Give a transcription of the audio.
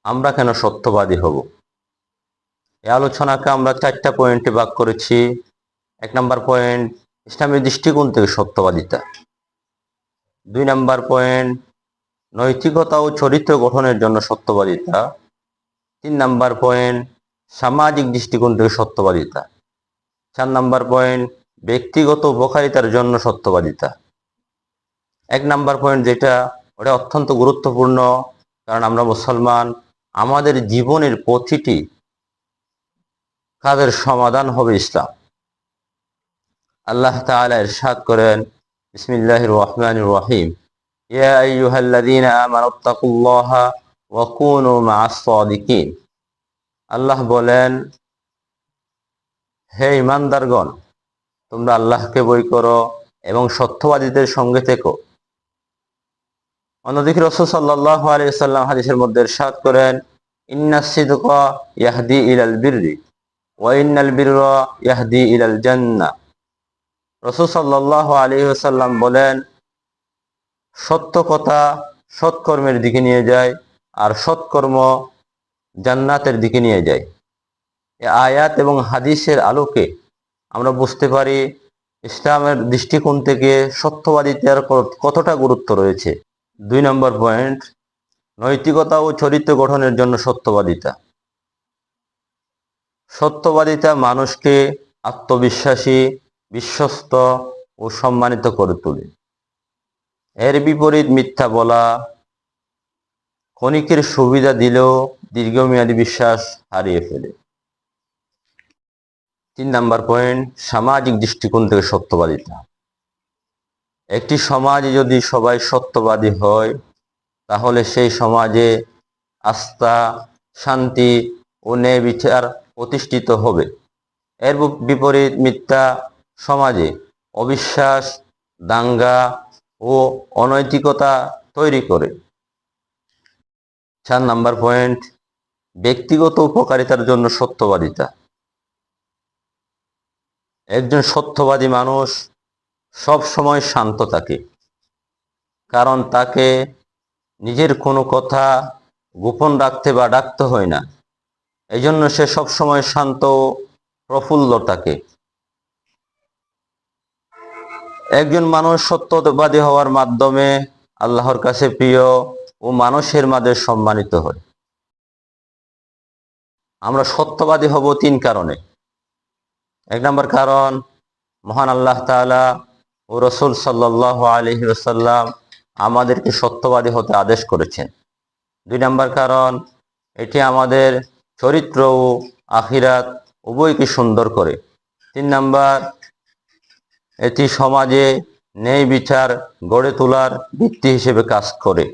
আমরা কেন সত্যবাদী হব? এই আলোচনাকে আমরা 4টা পয়েন্টে ভাগ করেছি। 1 নম্বর পয়েন্ট, ইসলামের দৃষ্টিকোণ থেকে সত্যবাদিতা। 2 নম্বর পয়েন্ট, নৈতিকতা ও চরিত্র গঠনের জন্য সত্যবাদিতা। 3 নম্বর পয়েন্ট, সামাজিক দৃষ্টিকোণ থেকে সত্যবাদিতা। 4 নম্বর পয়েন্ট, ব্যক্তিগত উপকারিতার জন্য সত্যবাদিতা। 1 নম্বর পয়েন্ট যেটা, ওটা অত্যন্ত গুরুত্বপূর্ণ, কারণ আমরা মুসলমান, আমাদের জীবনের প্রতিটি কাজের সমাধান হবে ইসলাম। আল্লাহ তাআলা ইরশাদ করেন, বিসমিল্লাহির রহমানির রহিম, ইয়া আইয়ুহাল্লাযীনা আমানুত্তাকুল্লাহা ওয়া কুনু মা'আস সাদিকিন। আল্লাহ বলেন, হে ঈমানদারগণ, তোমরা আল্লাহকে ভয় করো এবং সত্যবাদীদের সঙ্গে থেকো। অন্যদিকে রাসূল সাল্লাল্লাহু আলাইহি ওয়াসাল্লাম হাদিসের মধ্যে ইরশাদ করেন, ইন্নাস সিদকা ইয়াহদি ইলাল বিররি ওয়া ইন্নাল বিররা ইয়াহদি ইলাল জান্নাহ। রাসূল সাল্লাল্লাহু আলাইহি ওয়াসাল্লাম বলেন, সত্য কথা সৎকর্মের দিকে নিয়ে যায়, আর সৎকর্ম জান্নাতের দিকে নিয়ে যায়। এই আয়াত এবং হাদিসের আলোকে আমরা বুঝতে পারি ইসলামের দৃষ্টিকোণ থেকে সত্যবাদিতার কতটা গুরুত্ব রয়েছে। 2 নম্বর পয়েন্ট, নৈতিকতা ও চরিত্র গঠনের জন্য সত্যবাদিতা। সত্যবাদিতা মানুষকে আত্মবিশ্বাসী, বিশ্বস্ত ও সম্মানিত করে তোলে। এর বিপরীত মিথ্যা বলা ক্ষণিকের সুবিধা দিলেও দীর্ঘমেয়াদী বিশ্বাস হারিয়ে ফেলে। 3 নম্বর পয়েন্ট, সামাজিক দৃষ্টিকোণ থেকে সত্যবাদিতা। একটি সমাজে যদি সবাই সত্যবাদী হয়, তাহলে সেই সমাজে আস্থা, শান্তি ও ন্যায় বিচার প্রতিষ্ঠিত হবে। এর বিপরীত মিথ্যা সমাজে অবিশ্বাস, দাঙ্গা ও অনৈতিকতা তৈরি করে। 4 নম্বর পয়েন্ট, ব্যক্তিগত উপকারিতার জন্য সত্যবাদিতা। একজন সত্যবাদী মানুষ সব সময় শান্ত থাকে, কারণ তাকে নিজের কোনো কথা গোপন রাখতে বা ডাকতে হয় না। এজন্য সে সব সময় শান্ত ও প্রফুল্ল থাকে। একজন মানুষ সত্যবাদী হওয়ার মাধ্যমে আল্লাহর কাছে প্রিয় ও মানুষের মাঝে সম্মানিত হয়। আমরা সত্যবাদী হব 3 কারণে। 1 নম্বর কারণ, মহান আল্লাহ তাআলা ও রাসূল সাল্লাল্লাহু আলাইহি ওয়াসাল্লাম আমাদেরকে সত্যবাদী হতে আদেশ করেছেন। 2 নম্বর কারণ, এটি আমাদের চরিত্র ও আখিরাত উভয়কে সুন্দর করে। 3 নম্বর, এটি সমাজে ন্যায় বিচার গড়ে তোলার ভিত্তি হিসেবে কাজ করে।